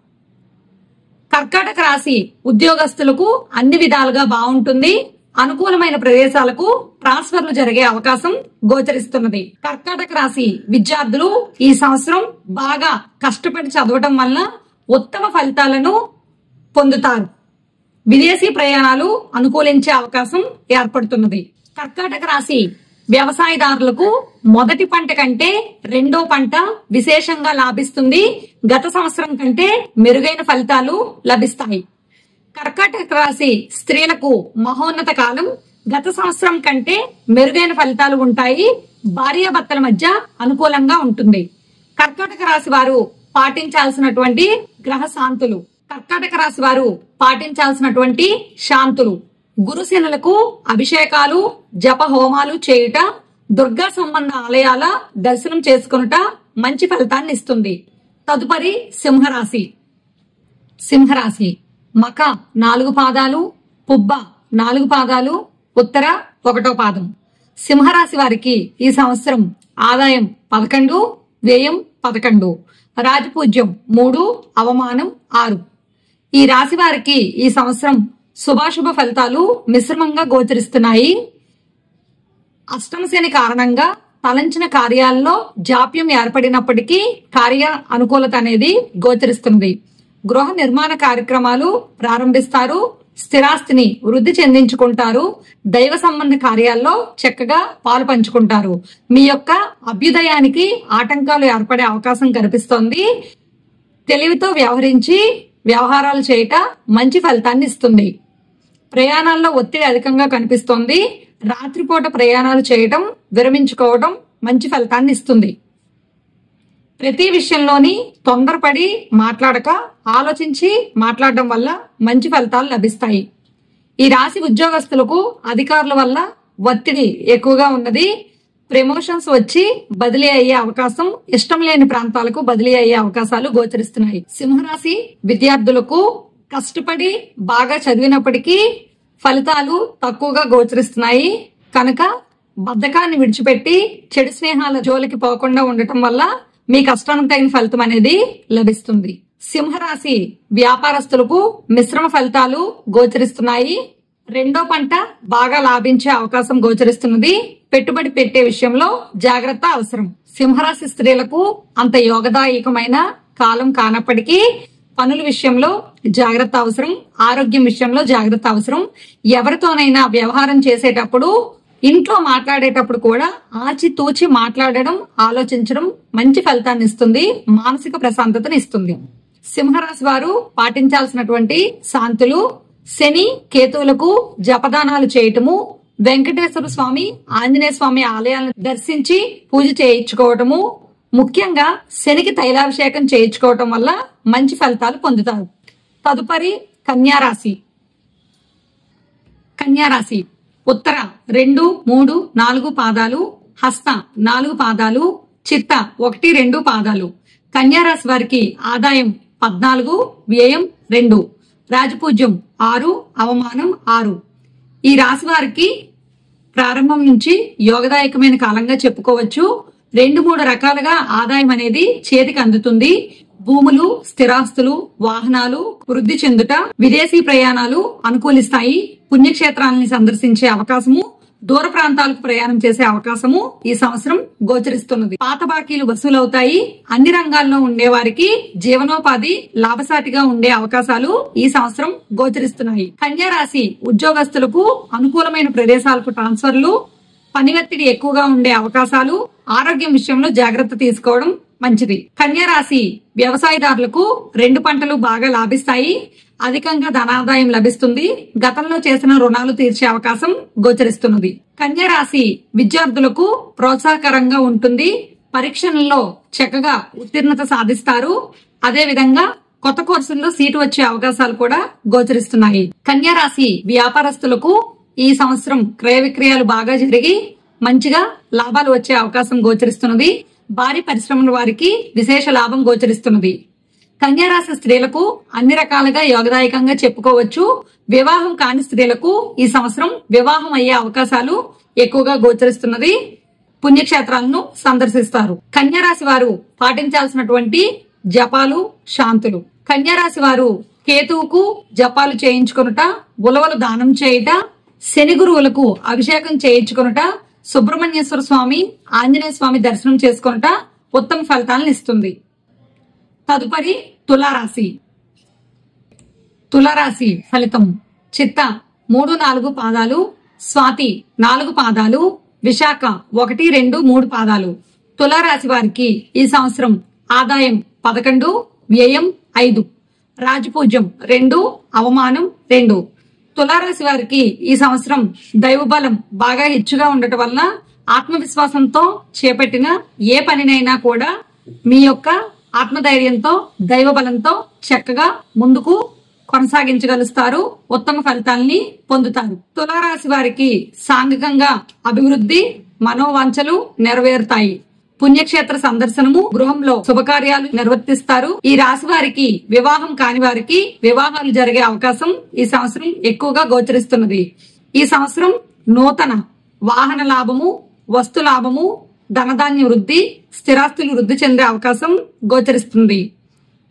కర్కాటక రాశి ఉద్యోగస్తులకు అన్ని విధాలుగా బాగుంటుంది. అనుకూలమైన ప్రదేశాలకు ట్రాన్స్ఫర్లు జరిగే అవకాశం గోచరిస్తున్నది. కర్కాటక రాశి విద్యార్థులు ఈ సంవత్సరం బాగా కష్టపడి చదవటం వల్ల ఉత్తమ ఫలితాలను పొందుతారు. విదేశీ ప్రయాణాలు అనుకూలించే అవకాశం ఏర్పడుతున్నది. కర్కాటక రాశి వ్యవసాయదారులకు మొదటి పంట కంటే రెండో పంట విశేషంగా లాభిస్తుంది. గత సంవత్సరం కంటే మెరుగైన ఫలితాలు లభిస్తాయి. కర్కాటక రాశి స్త్రీలకు మహోన్నత కాలం. గత సంవత్సరం కంటే మెరుగైన ఫలితాలు ఉంటాయి. భార్యాభర్తల మధ్య అనుకూలంగా ఉంటుంది. కర్కాటక రాశి వారు పాటించాల్సినటువంటి గ్రహ శాంతులు. కర్కాటక రాశి వారు పాటించాల్సినటువంటి శాంతులు: గురుశనులకు అభిషేకాలు, జప హోమాలు చేయుట, దుర్గా సంబంధ ఆలయాల దర్శనం చేసుకునుట మంచి ఫలితాన్ని ఇస్తుంది. తదుపరి సింహరాశి. సింహరాశి మక 4 పాదాలు, పుబ్బ 4 పాదాలు, ఉత్తర 1వ పాదం. సింహరాశి వారికి ఈ సంవత్సరం ఆదాయం 11, వ్యయం 11, రాజపూజ్యం 3, అవమానం 6. ఈ రాశి వారికి ఈ సంవత్సరం శుభాశుభ ఫలితాలు మిశ్రమంగా గోచరిస్తున్నాయి. అష్టమ శని కారణంగా తలంచిన కార్యాల్లో జాప్యం ఏర్పడినప్పటికీ కార్య అనుకూలత అనేది గోచరిస్తుంది. గృహ నిర్మాణ కార్యక్రమాలు ప్రారంభిస్తారు. స్థిరాస్తిని వృద్ధి చెందించుకుంటారు. దైవ సంబంధ కార్యాల్లో చక్కగా పాలు పంచుకుంటారు. మీ యొక్క అభ్యుదయానికి ఆటంకాలు ఏర్పడే అవకాశం కనిపిస్తోంది. తెలివితో వ్యవహరించి వ్యవహారాలు చేయట మంచి ఫలితాన్ని ఇస్తుంది. ప్రయాణాల్లో ఒత్తిడి అధికంగా కనిపిస్తోంది. రాత్రిపూట ప్రయాణాలు చేయటం, విరమించుకోవడం మంచి ఫలితాన్ని ఇస్తుంది. ప్రతి విషయంలోని తొందరపడి మాట్లాడక ఆలోచించి మాట్లాడడం వల్ల మంచి ఫలితాలు లభిస్తాయి. ఈ రాశి ఉద్యోగస్తులకు అధికారుల వల్ల ఒత్తిడి ఎక్కువగా ఉన్నది. ప్రమోషన్స్ వచ్చి బదిలీ అయ్యే అవకాశం, ఇష్టం లేని ప్రాంతాలకు బదిలీ అయ్యే అవకాశాలు గోచరిస్తున్నాయి. సింహరాశి విద్యార్థులకు కష్టపడి బాగా చదివినప్పటికీ ఫలితాలు తక్కువగా గోచరిస్తున్నాయి. కనుక బద్ధకాన్ని విడిచిపెట్టి చెడు స్నేహాల జోలికి పోకుండా ఉండటం వల్ల మీ కష్టానికి తగిన ఫలితం అనేది లభిస్తుంది. సింహరాశి వ్యాపారస్తులకు మిశ్రమ ఫలితాలు గోచరిస్తున్నాయి. రెండో పంట బాగా లాభించే అవకాశం గోచరిస్తున్నది. పెట్టుబడి పెట్టే విషయంలో జాగ్రత్త అవసరం. సింహరాశి స్త్రీలకు అంత యోగదాయకమైన కాలం కానప్పటికీ పనుల విషయంలో జాగ్రత్త అవసరం. ఆరోగ్యం విషయంలో జాగ్రత్త అవసరం. ఎవరితోనైనా వ్యవహారం చేసేటప్పుడు, ఇంట్లో మాట్లాడేటప్పుడు కూడా ఆచితూచి మాట్లాడడం, ఆలోచించడం మంచి ఫలితాన్ని ఇస్తుంది. మానసిక ప్రశాంతతను ఇస్తుంది. సింహరాశి వారు పాటించాల్సినటువంటి శాంతులు: శని కేతువులకు జపదానాలు చేయటము, వెంకటేశ్వర స్వామి, ఆంజనేయ స్వామి ఆలయాలను దర్శించి పూజ చేయించుకోవటము, ముఖ్యంగా శనికి తైలాభిషేకం చేయించుకోవటం వల్ల మంచి ఫలితాలు పొందుతారు. తదుపరి కన్యారాశి. కన్యారాశి ఉత్తర 2, 3, 4 పాదాలు, హస్త 4 పాదాలు, చిత్త 1, 2 పాదాలు. కన్యారాశి వారికి ఆదాయం 14, వ్యయం 2, రాజపూజ్యం 6, అవమానం 6. ఈ రాశి వారికి ప్రారంభం నుంచి యోగదాయకమైన కాలంగా చెప్పుకోవచ్చు. 2-3 రకాలుగా ఆదాయం అనేది చేతికి అందుతుంది. భూములు, స్థిరాస్తులు, వాహనాలు వృద్ధి చెందుట, విదేశీ ప్రయాణాలు అనుకూలిస్తాయి. పుణ్యక్షేత్రాలని సందర్శించే అవకాశము, దూర ప్రాంతాలకు ప్రయాణం చేసే అవకాశము ఈ సంవత్సరం గోచరిస్తున్నది. పాత బాకీలు వసూలవుతాయి. అన్ని రంగాల్లో ఉండే వారికి జీవనోపాధి లాభసాటిగా ఉండే అవకాశాలు ఈ సంవత్సరం గోచరిస్తున్నాయి. కన్యా రాశి ఉద్యోగస్తులకు అనుకూలమైన ప్రదేశాలకు ట్రాన్స్ఫర్లు, పని ఒత్తిడి ఎక్కువగా ఉండే అవకాశాలు, ఆరోగ్యం విషయంలో జాగ్రత్త తీసుకోవడం మంచిది. కన్యా రాశి వ్యవసాయదారులకు 2 పంటలు బాగా లాభిస్తాయి. అధికంగా ధనాదాయం లభిస్తుంది. గతంలో చేసిన రుణాలు తీర్చే అవకాశం గోచరిస్తున్నది. కన్యా రాశి విద్యార్థులకు ప్రోత్సాహకరంగా ఉంటుంది. పరీక్షలలో చక్కగా ఉత్తీర్ణత సాధిస్తారు. అదే విధంగా కొత్త కోర్సుల్లో సీటు వచ్చే అవకాశాలు కూడా గోచరిస్తున్నాయి. కన్యా రాశి వ్యాపారస్తులకు ఈ సంవత్సరం క్రయ విక్రయాలు బాగా జరిగి మంచిగా లాభాలు వచ్చే అవకాశం గోచరిస్తున్నది. భారీ పరిశ్రమల వారికి విశేష లాభం గోచరిస్తున్నది. కన్యా రాశి స్త్రీలకు అన్ని రకాలుగా యోగదాయకంగా చెప్పుకోవచ్చు. వివాహం కాని స్త్రీలకు ఈ సంవత్సరం వివాహం అయ్యే అవకాశాలు ఎక్కువగా గోచరిస్తున్నది. పుణ్యక్షేత్రాలను సందర్శిస్తారు. కన్యా రాశి వారు పాటించాల్సినటువంటి జపాలు, శాంతులు. కన్యా రాశి వారు కేతువుకు జపాలు చేయించుకొనుట, ఉలవలు దానం చేయుట, శని గురువులకు అభిషేకం చేయించుకొనుట, సుబ్రహ్మణ్యేశ్వర స్వామి, ఆంజనేయ స్వామి దర్శనం చేసుకొనుట ఉత్తమ ఫలితాలను ఇస్తుంది. తదుపరి తులారాశి. తులారాశి ఫలితం: చిత్త 3, 4 పాదాలు, స్వాతి 4 పాదాలు, విశాఖ 1, 2, 3 పాదాలు. తులారాశి వారికి ఈ సంవత్సరం ఆదాయం 11, వ్యయం 5, రాజపూజ్యం 2, అవమానం 2. తులారాశి వారికి ఈ సంవత్సరం దైవబలం బాగా హెచ్చుగా ఉండటం వల్ల ఆత్మవిశ్వాసంతో చేపట్టిన ఏ పనినైనా కూడా మీ యొక్క ఆత్మధైర్యంతో దైవబలంతో చక్కగా ముందుకు కొనసాగించగలుస్తారు. ఉత్తమ ఫలితాలని పొందుతారు. తులారాశి వారికి సాంఘికంగా అభివృద్ధి, మనోవాంఛలు నెరవేరుతాయి. పుణ్యక్షేత్ర సందర్శనము, గృహంలో శుభకార్యాలు నిర్వర్తిస్తారు. ఈ రాశి వారికి వివాహం కాని వారికి వివాహాలు జరిగే అవకాశం ఈ సంవత్సరం ఎక్కువగా గోచరిస్తున్నది. ఈ సంవత్సరం నూతన వాహన లాభము, వస్తు లాభము, ధనధాన్య వృద్ధి, స్థిరాస్తులు వృద్ధి చెందే అవకాశం గోచరిస్తుంది.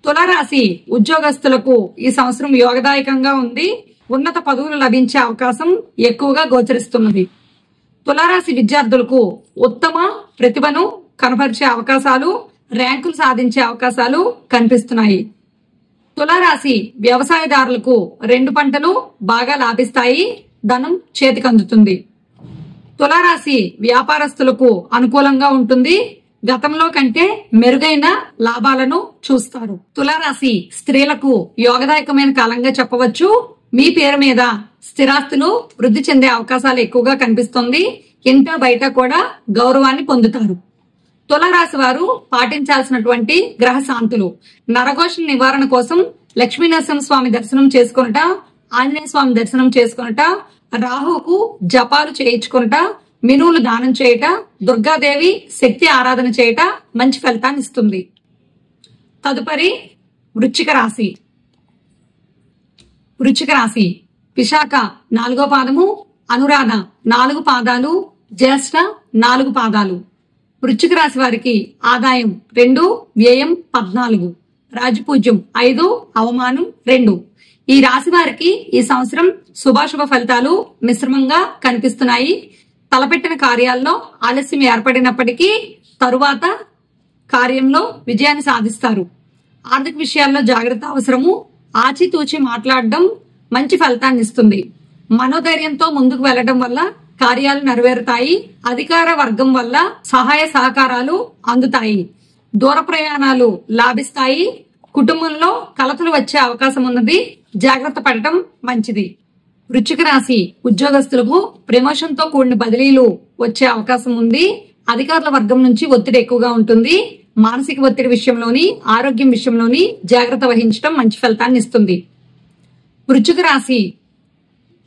తులారాశి ఉద్యోగస్తులకు ఈ సంవత్సరం యోగదాయకంగా ఉంది. ఉన్నత పదవులు లభించే అవకాశం ఎక్కువగా గోచరిస్తున్నది. తులారాశి విద్యార్థులకు ఉత్తమ ప్రతిభను కనపరిచే అవకాశాలు, ర్యాంకులు సాధించే అవకాశాలు కనిపిస్తున్నాయి. తులారాశి వ్యవసాయదారులకు 2 పంటలు బాగా లాభిస్తాయి. ధనం చేతికందుతుంది. తులారాశి వ్యాపారస్తులకు అనుకూలంగా ఉంటుంది. గతంలో కంటే మెరుగైన లాభాలను చూస్తారు. తులారాశి స్త్రీలకు యోగదాయకమైన కాలంగా చెప్పవచ్చు. మీ పేరు మీద స్థిరాస్తులు వృద్ధి చెందే అవకాశాలు ఎక్కువగా కనిపిస్తుంది. ఇంట బయట కూడా గౌరవాన్ని పొందుతారు. తులారాశి వారు పాటించాల్సినటువంటి గ్రహ శాంతులు: నరఘోష నివారణ కోసం లక్ష్మీనరసింహస్వామి దర్శనం చేసుకొనుట, ఆంజనేయ స్వామి దర్శనం చేసుకొనుట, రాహుకు జపాలు చేయించుకొనుట, మినువులు దానం చేయట, దుర్గాదేవి శక్తి ఆరాధన చేయట మంచి ఫలితాన్ని ఇస్తుంది. తదుపరి వృశ్చిక రాశి. వృశ్చిక రాశి విశాఖ 4వ పాదము, అనురాధ 4 పాదాలు, జ్యేష్ఠ 4 పాదాలు. వృశ్చిక రాశి వారికి ఆదాయం 2, వ్యయం 14, రాజపూజ్యం 5, అవమానం 2. ఈ రాశి వారికి ఈ సంవత్సరం శుభాశుభ ఫలితాలు మిశ్రమంగా కనిపిస్తున్నాయి. తలపెట్టిన కార్యాల్లో ఆలస్యం ఏర్పడినప్పటికీ తరువాత కార్యంలో విజయాన్ని సాధిస్తారు. ఆర్థిక విషయాల్లో జాగ్రత్త అవసరము. ఆచితూచి మాట్లాడడం మంచి ఫలితాన్ని ఇస్తుంది. మనోధైర్యంతో ముందుకు వెళ్లడం వల్ల కార్యాలు నెరవేరుతాయి. అధికార వర్గం వల్ల సహాయ సహకారాలు అందుతాయి. దూర ప్రయాణాలు లాభిస్తాయి. కుటుంబంలో కలతలు వచ్చే అవకాశం ఉన్నది. జాగ్రత్త పడటం మంచిది. వృశ్చిక రాశి ఉద్యోగస్తులకు ప్రమోషన్ తో కూడిన బదిలీలు వచ్చే అవకాశం ఉంది. అధికారుల వర్గం నుంచి ఒత్తిడి ఎక్కువగా ఉంటుంది. మానసిక ఒత్తిడి విషయంలోని, ఆరోగ్యం విషయంలోని జాగ్రత్త వహించడం మంచి ఫలితాన్ని ఇస్తుంది. వృశ్చిక రాశి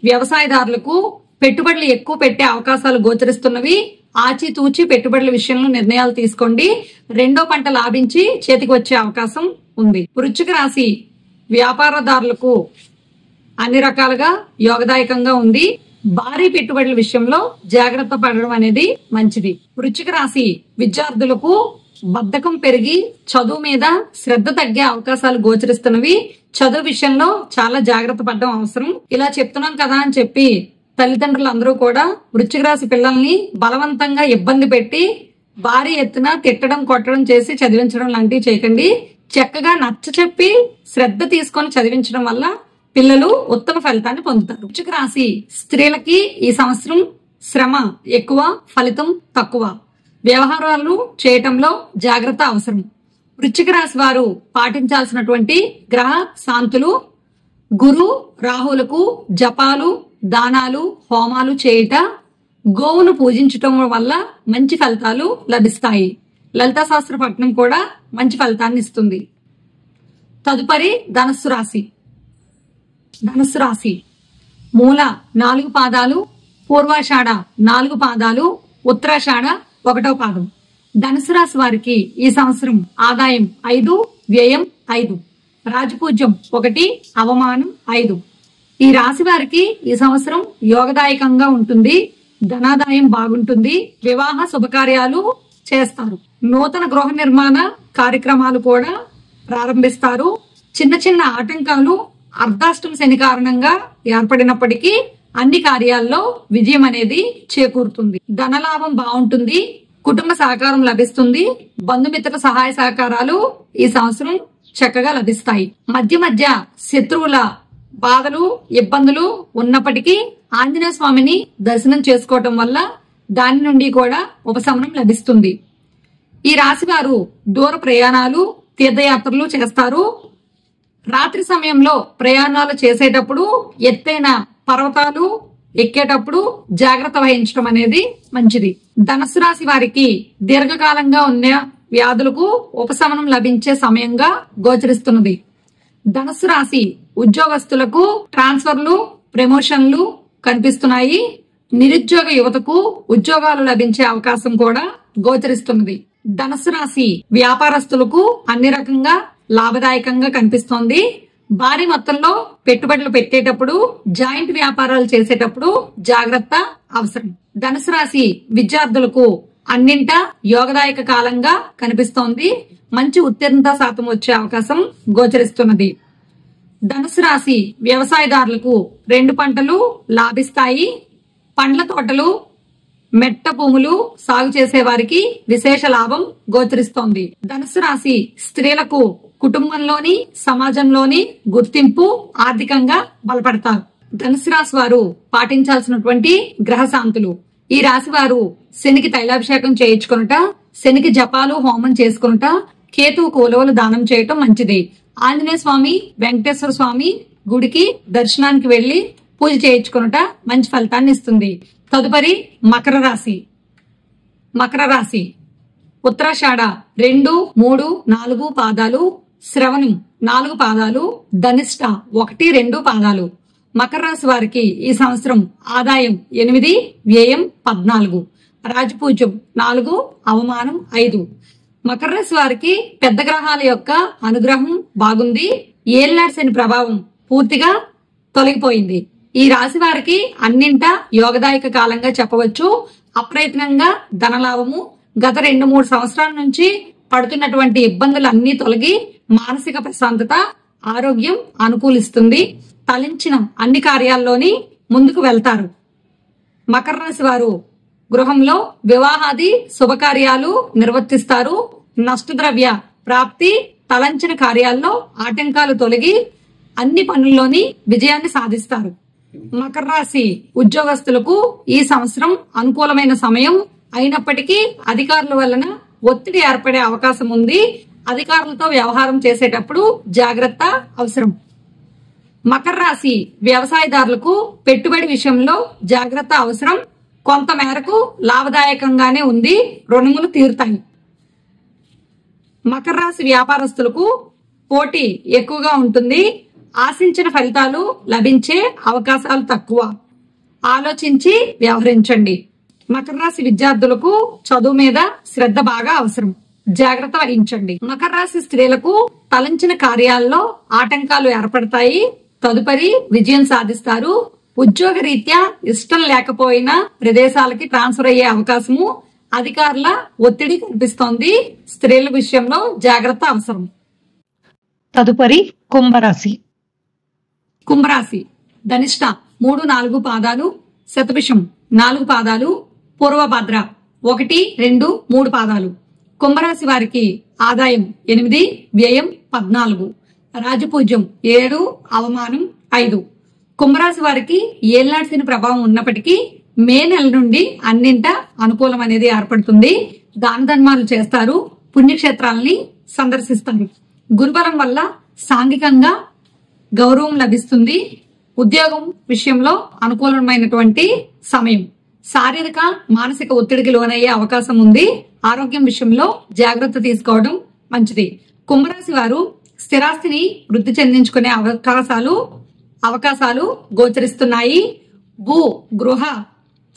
వ్యవసాయదారులకు పెట్టుబడులు ఎక్కువ పెట్టే అవకాశాలు గోచరిస్తున్నవి. ఆచితూచి పెట్టుబడుల విషయంలో నిర్ణయాలు తీసుకోండి. 2వ పంట లాభించి చేతికి వచ్చే అవకాశం ఉంది. వృశ్చిక రాశి వ్యాపారదారులకు అన్ని రకాలుగా యోగదాయకంగా ఉంది. భారీ పెట్టుబడుల విషయంలో జాగ్రత్త పడడం అనేది మంచిది. వృశ్చిక రాశి విద్యార్థులకు బద్ధకం పెరిగి చదువు మీద శ్రద్ధ తగ్గే అవకాశాలు గోచరిస్తున్నవి. చదువు విషయంలో చాలా జాగ్రత్త పడడం అవసరం. ఇలా చెప్తున్నాం కదా అని చెప్పి తల్లిదండ్రులు అందరూ కూడా వృశ్చిక రాశి పిల్లల్ని బలవంతంగా ఇబ్బంది పెట్టి భారీ ఎత్తున తిట్టడం, కొట్టడం చేసి చదివించడం లాంటివి చేయకండి. చక్కగా నచ్చ చెప్పి శ్రద్ధ తీసుకొని చదివించడం వల్ల పిల్లలు ఉత్తమ ఫలితాన్ని పొందుతారు. వృశ్చిక రాశి స్త్రీలకి ఈ సంవత్సరం శ్రమ ఎక్కువ, ఫలితం తక్కువ. వ్యవహారాలు చేయటంలో జాగ్రత్త అవసరం. వృశ్చిక రాశి వారు పాటించాల్సినటువంటి గ్రహ శాంతులు: గురు రాహులకు జపాలు, దానాలు, హోమాలు చేయుట, గోవును పూజించటం వల్ల మంచి ఫలితాలు లభిస్తాయి. లలితా శాస్త్ర పఠనం కూడా మంచి ఫలితాన్ని ఇస్తుంది. తదుపరి ధనస్సు రాశి. ధనస్సు రాశి మూల 4 పాదాలు, పూర్వాషాఢ 4 పాదాలు, ఉత్తరాషాఢ 1వ పాదం. ధనుసు రాశి వారికి ఈ సంవత్సరం ఆదాయం 5, వ్యయం 5, రాజపూజ్యం 1, అవమానం 5. ఈ రాశి వారికి ఈ సంవత్సరం యోగదాయకంగా ఉంటుంది. ధనాదాయం బాగుంటుంది. వివాహ శుభకార్యాలు చేస్తారు. నూతన గృహ నిర్మాణ కార్యక్రమాలు కూడా ప్రారంభిస్తారు. చిన్న చిన్న ఆటంకాలు అర్ధాష్టమ శని కారణంగా ఏర్పడినప్పటికీ అన్ని కార్యాల్లో విజయం అనేది చేకూరుతుంది. ధనలాభం బాగుంటుంది. కుటుంబ సహకారం లభిస్తుంది. బంధుమిత్రుల సహాయ సహకారాలు ఈ సంవత్సరం చక్కగా లభిస్తాయి. మధ్య మధ్య శత్రువుల బాధలు, ఇబ్బందులు ఉన్నప్పటికీ ఆంజనేయ స్వామిని దర్శనం చేసుకోవటం వల్ల దాని నుండి కూడా ఉపశమనం లభిస్తుంది. ఈ రాశి వారు దూర ప్రయాణాలు, తీర్థయాత్రలు చేస్తారు. రాత్రి సమయంలో ప్రయాణాలు చేసేటప్పుడు ఎత్తైన పర్వతాలు ఎక్కేటప్పుడు జాగ్రత్త వహించడం అనేది మంచిది. ధనుసు రాశి వారికి దీర్ఘకాలంగా ఉన్న వ్యాధులకు ఉపశమనం లభించే సమయంగా గోచరిస్తున్నది. ధనుసు రాశి ఉద్యోగస్తులకు ట్రాన్స్ఫర్లు, ప్రమోషన్లు కనిపిస్తున్నాయి. నిరుద్యోగ యువతకు ఉద్యోగాలు లభించే అవకాశం కూడా గోచరిస్తున్నది. ధనుసు రాశి వ్యాపారస్తులకు అన్ని రకంగా లాభదాయకంగా కనిపిస్తోంది. భారీ మొత్తంలో పెట్టుబడులు పెట్టేటప్పుడు, జాయింట్ వ్యాపారాలు చేసేటప్పుడు జాగ్రత్త అవసరం. ధనుసు రాశి విద్యార్థులకు అన్నింటా యోగదాయక కాలంగా కనిపిస్తోంది. మంచి ఉత్తీర్ణత శాతం వచ్చే అవకాశం గోచరిస్తున్నది. ధనుసు రాశి వ్యవసాయదారులకు 2 పంటలు లాభిస్తాయి. పండ్ల తోటలు, మెట్ట భూములు సాగు చేసే వారికి విశేష లాభం గోచరిస్తోంది. ధనుసు రాశి స్త్రీలకు కుటుంబంలోని, సమాజంలోని గుర్తింపు, ఆర్థికంగా బలపడతారు. ధనుసు రాశి వారు పాటించాల్సినటువంటి గ్రహ శాంతులు. ఈ రాశి వారు శనికి తైలాభిషేకం చేయించుకునుట, శనికి జపాలు, హోమం చేసుకునుట, కేతువుకు ఉలవలు దానం చేయటం మంచిది. ఆంజనేయ స్వామి, వెంకటేశ్వర స్వామి గుడికి దర్శనానికి వెళ్లి పూజ చేయించుకునుట మంచి ఫలితాన్ని ఇస్తుంది. తదుపరి మకర రాశి. మకర రాశి ఉత్తరాషాఢ 2, 3, 4 పాదాలు, శ్రవణం 4 పాదాలు, ధనిష్ట 1, 2 పాదాలు. మకర రాశి వారికి ఈ సంవత్సరం ఆదాయం 8, వ్యయం 14, రాజపూజ్యం 4, అవమానం 5. మకర రాశి వారికి పెద్ద గ్రహాల యొక్క అనుగ్రహం బాగుంది. ఏలినాటి శని ప్రభావం పూర్తిగా తొలగిపోయింది. ఈ రాశి వారికి అన్నింటా యోగదాయక కాలంగా చెప్పవచ్చు. అప్రయత్నంగా ధనలాభము, గత 2-3 సంవత్సరాల నుంచి పడుతున్నటువంటి ఇబ్బందులన్నీ తొలగి మానసిక ప్రశాంతత, ఆరోగ్యం అనుకూలిస్తుంది. తలించిన అన్ని కార్యాల్లోని ముందుకు వెళ్తారు. మకర రాశి వారు గృహంలో వివాహాది శుభకార్యాలు నిర్వర్తిస్తారు. నష్టద్రవ్య ప్రాప్తి, తలంచిన కార్యాల్లో ఆటంకాలు తొలగి అన్ని పనుల్లోని విజయాన్ని సాధిస్తారు. మకర రాశి ఉద్యోగస్తులకు ఈ సంవత్సరం అనుకూలమైన సమయం అయినప్పటికీ అధికారుల వలన ఒత్తిడి ఏర్పడే అవకాశం ఉంది. అధికారులతో వ్యవహారం చేసేటప్పుడు జాగ్రత్త అవసరం. మకర రాశి వ్యవసాయదారులకు పెట్టుబడి విషయంలో జాగ్రత్త అవసరం. కొంత మేరకు లాభదాయకంగానే ఉంది. రుణములు తీరుతాయి. మకర రాశి వ్యాపారస్తులకు పోటీ ఎక్కువగా ఉంటుంది. ఆశించిన ఫలితాలు లభించే అవకాశాలు తక్కువ. ఆలోచించి వ్యవహరించండి. మకర రాశి విద్యార్థులకు చదువు మీద శ్రద్ధ బాగా అవసరం. జాగ్రత్త వహించండి. మకర రాశి స్త్రీలకు తలంచిన కార్యాల్లో ఆటంకాలు ఏర్పడతాయి. తదుపరి విజయం సాధిస్తారు. ఉద్యోగ రీత్యా ఇష్టం లేకపోయినా ప్రదేశాలకి ట్రాన్స్ఫర్ అయ్యే అవకాశము, అధికారుల ఒత్తిడి కనిపిస్తోంది. స్త్రీల విషయంలో జాగ్రత్త అవసరం. తదుపరి కుంభరాశి. కుంభరాశి ధనిష్ట 3, 4 పాదాలు, శతభిషం 4 పాదాలు, పూర్వభద్ర 1, 2, 3 పాదాలు. కుంభరాశి వారికి ఆదాయం 8, వ్యయం 14, రాజపూజ్యం 7, అవమానం 5. కుంభరాశి వారికి ఏలినాటి శని ప్రభావం ఉన్నప్పటికీ మే నెల నుండి అన్నింటా అనుకూలం అనేది ఏర్పడుతుంది. దాన ధర్మాలు చేస్తారు. పుణ్యక్షేత్రాలని సందర్శిస్తారు. గురుబలం వల్ల సాంఘికంగా గౌరవం లభిస్తుంది. ఉద్యోగం విషయంలో అనుకూలమైనటువంటి సమయం. శారీరక, మానసిక ఒత్తిడికి లోనయ్యే అవకాశం ఉంది. ఆరోగ్యం విషయంలో జాగ్రత్త తీసుకోవడం మంచిది. కుంభరాశి వారు స్థిరాస్తిని వృద్ధి చెందించుకునే అవకాశాలు గోచరిస్తున్నాయి. భూ, గృహ,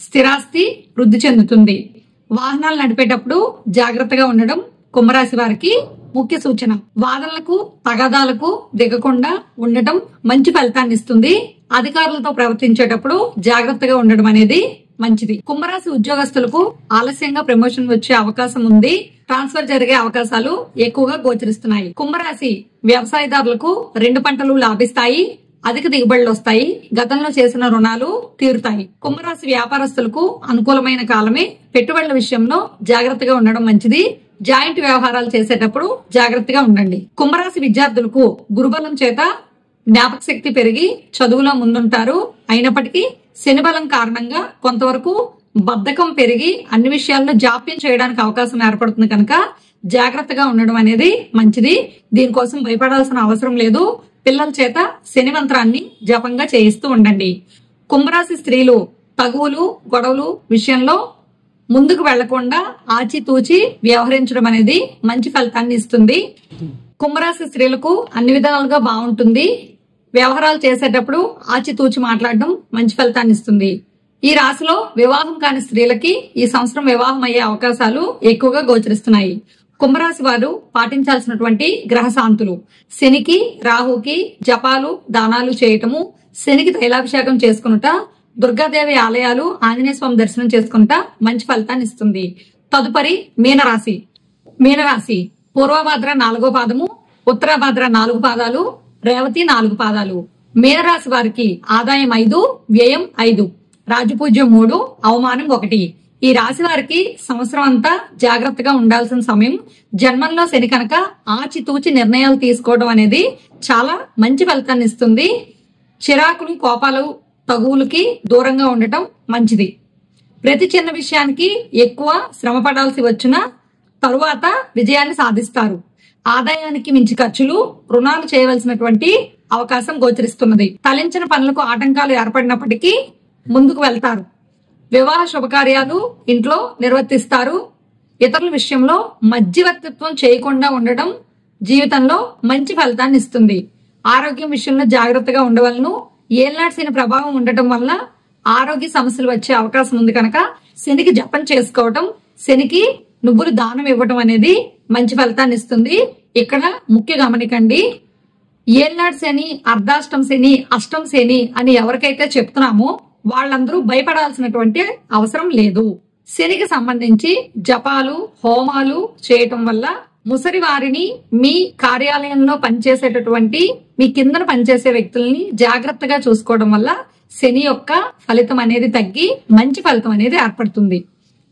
స్థిరాస్తి వృద్ధి చెందుతుంది. వాహనాలు నడిపేటప్పుడు జాగ్రత్తగా ఉండడం కుంభరాశి వారికి ముఖ్య సూచన. వాదనలకు, తగాదాలకు దిగకుండా ఉండటం మంచి ఫలితాన్ని ఇస్తుంది. అధికారులతో ప్రవర్తించేటప్పుడు జాగ్రత్తగా ఉండడం అనేది మంచిది. కుంభరాశి ఉద్యోగస్తులకు ఆలస్యంగా ప్రమోషన్ వచ్చే అవకాశం ఉంది. ట్రాన్స్ఫర్ జరిగే అవకాశాలు ఎక్కువగా గోచరిస్తున్నాయి. కుంభరాశి వ్యవసాయదారులకు 2 పంటలు లాభిస్తాయి. అధిక దిగుబడులు వస్తాయి. గతంలో చేసిన రుణాలు తీరుతాయి. కుంభరాశి వ్యాపారస్తులకు అనుకూలమైన కాలమే. పెట్టుబడుల విషయంలో జాగ్రత్తగా ఉండడం మంచిది. జాయింట్ వ్యవహారాలు చేసేటప్పుడు జాగ్రత్తగా ఉండండి. కుంభరాశి విద్యార్థులకు గురుబలం చేత జ్ఞాపక శక్తి పెరిగి చదువులో ముందుంటారు. అయినప్పటికీ శని బలం కారణంగా కొంతవరకు బద్ధకం పెరిగి అన్ని విషయాల్లో జాప్యం చేయడానికి అవకాశం ఏర్పడుతుంది కనుక జాగ్రత్తగా ఉండడం అనేది మంచిది. దీనికోసం భయపడాల్సిన అవసరం లేదు. పిల్లల చేత శని మంత్రాన్ని జపంగా చేయిస్తూ ఉండండి. కుంభరాశి స్త్రీలు తగువులు గొడవలు విషయంలో ముందుకు వెళ్లకుండా ఆచితూచి వ్యవహరించడం అనేది మంచి ఫలితాన్ని ఇస్తుంది. కుంభరాశి స్త్రీలకు అన్ని విధాలుగా బాగుంటుంది. వ్యవహారాలు చేసేటప్పుడు ఆచితూచి మాట్లాడడం మంచి ఫలితాన్ని ఇస్తుంది. ఈ రాశిలో వివాహం కాని స్త్రీలకి ఈ సంవత్సరం వివాహం అయ్యే అవకాశాలు ఎక్కువగా గోచరిస్తున్నాయి. కుంభరాశి వారు పాటించాల్సినటువంటి గ్రహ శాంతులు: శనికి రాహుకి జపాలు దానాలు చేయటము, శనికి తైలాభిషేకం చేసుకునుట, దుర్గాదేవి ఆలయాలు ఆంజనేయ స్వామి దర్శనం చేసుకుంటా మంచి ఫలితాన్ని ఇస్తుంది. తదుపరి మీనరాశి. మీనరాశి పూర్వభాద్ర 4వ పాదము, ఉత్తరాభాద్ర 4 పాదాలు, రేవతి 4 పాదాలు. మీనరాశి వారికి ఆదాయం 5, వ్యయం 5, రాజపూజ్యం 3, అవమానం 1. ఈ రాశి వారికి సంవత్సరం అంతా జాగ్రత్తగా ఉండాల్సిన సమయం. జన్మంలో శని కనుక ఆచితూచి నిర్ణయాలు తీసుకోవడం అనేది చాలా మంచి ఫలితాన్ని ఇస్తుంది. చిరాకులు కోపాలు తగువులకి దూరంగా ఉండటం మంచిది. ప్రతి చిన్న విషయానికి ఎక్కువ శ్రమ పడాల్సి వచ్చిన తరువాత విజయాన్ని సాధిస్తారు. ఆదాయానికి మించి ఖర్చులు, రుణాలు చేయవలసినటువంటి అవకాశం గోచరిస్తున్నది. తలించిన పనులకు ఆటంకాలు ఏర్పడినప్పటికీ ముందుకు వెళ్తారు. వివాహ శుభకార్యాలు ఇంట్లో నిర్వర్తిస్తారు. ఇతరుల విషయంలో మధ్యవర్తిత్వం చేయకుండా ఉండడం జీవితంలో మంచి ఫలితాన్ని ఇస్తుంది. ఆరోగ్యం విషయంలో జాగ్రత్తగా ఉండవలను. ఏళ్నాటి శని ప్రభావం ఉండటం వల్ల ఆరోగ్య సమస్యలు వచ్చే అవకాశం ఉంది కనుక శనికి జపం చేసుకోవటం, శనికి నువ్వులు దానం ఇవ్వటం అనేది మంచి ఫలితాన్ని ఇస్తుంది. ఇక్కడ ముఖ్య గమనికండి, ఏళ్నాటి శని, అర్ధాష్టం శని, అష్టం శని అని ఎవరికైతే చెప్తున్నామో వాళ్ళందరూ భయపడాల్సినటువంటి అవసరం లేదు. శనికి సంబంధించి జపాలు హోమాలు చేయటం వల్ల ముసలి వారిని, మీ కార్యాలయంలో పనిచేసేటటువంటి మీ కిందన పనిచేసే వ్యక్తుల్ని జాగ్రత్తగా చూసుకోవడం వల్ల శని యొక్క ఫలితం అనేది తగ్గి మంచి ఫలితం అనేది ఏర్పడుతుంది.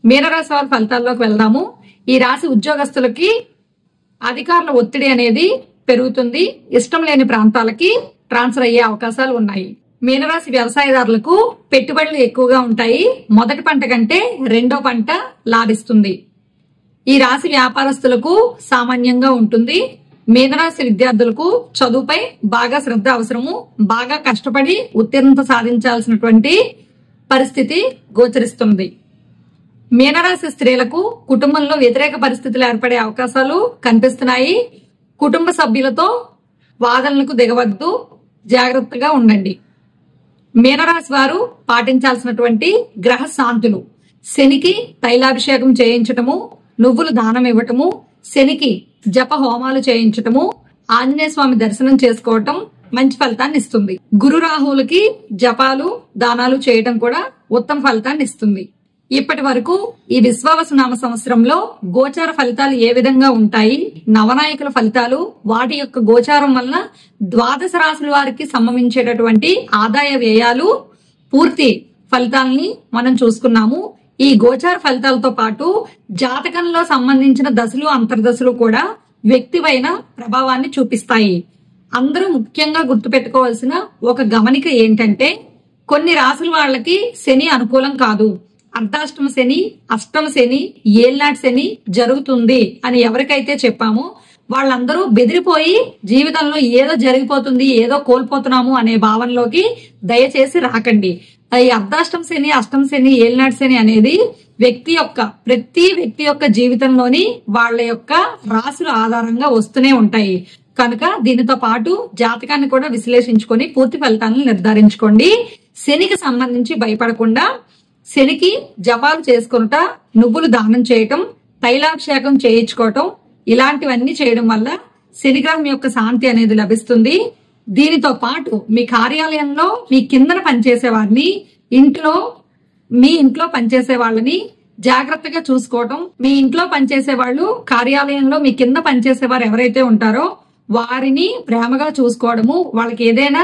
మీనరాశి వారి ఫలితాల్లోకి వెళ్దాము. ఈ రాశి ఉద్యోగస్తులకి అధికారుల ఒత్తిడి అనేది పెరుగుతుంది. ఇష్టం లేని ప్రాంతాలకి ట్రాన్స్ఫర్ అయ్యే అవకాశాలు ఉన్నాయి. మీనరాశి వ్యవసాయదారులకు పెట్టుబడులు ఎక్కువగా ఉంటాయి. మొదటి పంట కంటే రెండో పంట లాభిస్తుంది. ఈ రాశి వ్యాపారస్తులకు సామాన్యంగా ఉంటుంది. మీనరాశి విద్యార్థులకు చదువుపై బాగా శ్రద్ధ అవసరము. బాగా కష్టపడి ఉత్తీర్ణత సాధించాల్సినటువంటి పరిస్థితి గోచరిస్తుంది. మీనరాశి స్త్రీలకు కుటుంబంలో వ్యతిరేక పరిస్థితులు ఏర్పడే అవకాశాలు కనిపిస్తున్నాయి. కుటుంబ సభ్యులతో వాదనలకు దిగవద్దు, జాగ్రత్తగా ఉండండి. మీనరాశి వారు పాటించాల్సినటువంటి గ్రహ శాంతులు: శనికి తైలాభిషేకం చేయించటము, నువ్వులు దానం ఇవ్వటము, శనికి జప హోమాలు చేయించటము, ఆంజనేయ స్వామి దర్శనం చేసుకోవటం మంచి ఫలితాన్ని ఇస్తుంది. గురు రాహువులకి జపాలు దానాలు చేయటం కూడా ఉత్తమ ఫలితాన్ని ఇస్తుంది. ఇప్పటి వరకు ఈ విశ్వావసునామ సంవత్సరంలో గోచార ఫలితాలు ఏ విధంగా ఉంటాయి, నవనాయకుల ఫలితాలు, వాటి యొక్క గోచారం వలన ద్వాదశ రాశుల వారికి సంభవించేటటువంటి ఆదాయ వ్యయాలు, పూర్తి ఫలితాలని మనం చూసుకున్నాము. ఈ గోచార ఫలితాలతో పాటు జాతకంలో సంబంధించిన దశలు అంతర్దశలు కూడా వ్యక్తిపైన ప్రభావాన్ని చూపిస్తాయి. అందరూ ముఖ్యంగా గుర్తుపెట్టుకోవాల్సిన ఒక గమనిక ఏంటంటే, కొన్ని రాశుల వాళ్ళకి శని అనుకూలం కాదు. అర్ధాష్టమ శని, అష్టమ శని, ఏళ్నాటి శని జరుగుతుంది అని ఎవరికైతే చెప్పామో వాళ్ళందరూ బెదిరిపోయి జీవితంలో ఏదో జరిగిపోతుంది, ఏదో కోల్పోతున్నాము అనే భావనలోకి దయచేసి రాకండి. ఈ అర్ధాష్టమ శని, అష్టమ శని, ఏళ్నాటి శని అనేది ప్రతి వ్యక్తి యొక్క జీవితంలోని వాళ్ళ యొక్క రాశుల ఆధారంగా వస్తూనే ఉంటాయి. కనుక దీనితో పాటు జాతకాన్ని కూడా విశ్లేషించుకొని పూర్తి ఫలితాలను నిర్ధారించుకోండి. శనికి సంబంధించి భయపడకుండా శనికి జపాలు చేసుకునుట, నువ్వులు దానం చేయటం, తైలాభిషేకం చేయించుకోవటం ఇలాంటివన్నీ చేయడం వల్ల శనిగ్రహం యొక్క శాంతి అనేది లభిస్తుంది. దీనితో పాటు మీ కార్యాలయంలో మీ కిందన పనిచేసే వారిని, మీ ఇంట్లో పనిచేసే వాళ్ళని జాగ్రత్తగా చూసుకోవటం, మీ ఇంట్లో పనిచేసే వాళ్ళు కార్యాలయంలో మీ కింద పనిచేసే వారు ఎవరైతే ఉంటారో వారిని ప్రేమగా చూసుకోవడము, వాళ్ళకి ఏదైనా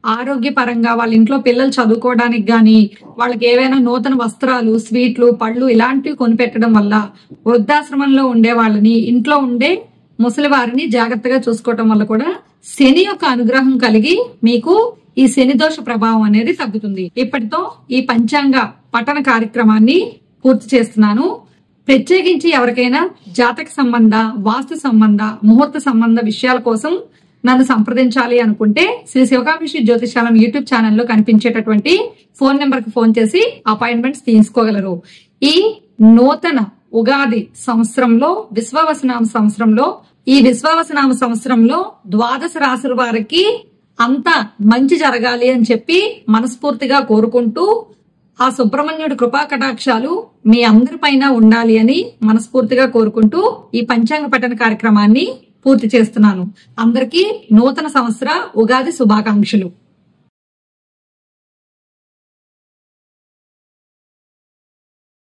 ఆరోగ్యపరంగా వాళ్ళ ఇంట్లో పిల్లలు చదువుకోవడానికి గాని, వాళ్ళకి ఏవైనా నూతన వస్త్రాలు, స్వీట్లు, పళ్ళు ఇలాంటివి కొనిపెట్టడం వల్ల, వృద్ధాశ్రమంలో ఉండే వాళ్ళని, ఇంట్లో ఉండే ముసలి వారిని జాగ్రత్తగా చూసుకోవటం వల్ల కూడా శని యొక్క అనుగ్రహం కలిగి మీకు ఈ శని దోష ప్రభావం అనేది తగ్గుతుంది. ఇప్పటితో ఈ పంచాంగ పఠన కార్యక్రమాన్ని పూర్తి చేస్తున్నాను. ప్రత్యేకించి ఎవరికైనా జాతక సంబంధ, వాస్తు సంబంధ, ముహూర్త సంబంధ విషయాల కోసం నన్ను సంప్రదించాలి అనుకుంటే శ్రీ శివకామేశ్వరి జ్యోతిషాలయం యూట్యూబ్ ఛానల్లో కనిపించేటటువంటి ఫోన్ నెంబర్ కి ఫోన్ చేసి అపాయింట్మెంట్స్ తీసుకోగలరు. ఈ నూతన ఉగాది సంవత్సరంలో విశ్వావసనామ సంవత్సరంలో ఈ విశ్వావసనామ సంవత్సరంలో ద్వాదశ రాశుల వారికి అంతా మంచి జరగాలి అని చెప్పి మనస్ఫూర్తిగా కోరుకుంటూ ఆ సుబ్రహ్మణ్యుడి కృపా కటాక్షాలు మీ అందరిపైన ఉండాలి అని మనస్ఫూర్తిగా కోరుకుంటూ ఈ పంచాంగ పఠన కార్యక్రమాన్ని పూర్తి చేస్తున్నాను. అందరికీ నూతన సంవత్సర ఉగాది శుభాకాంక్షలు.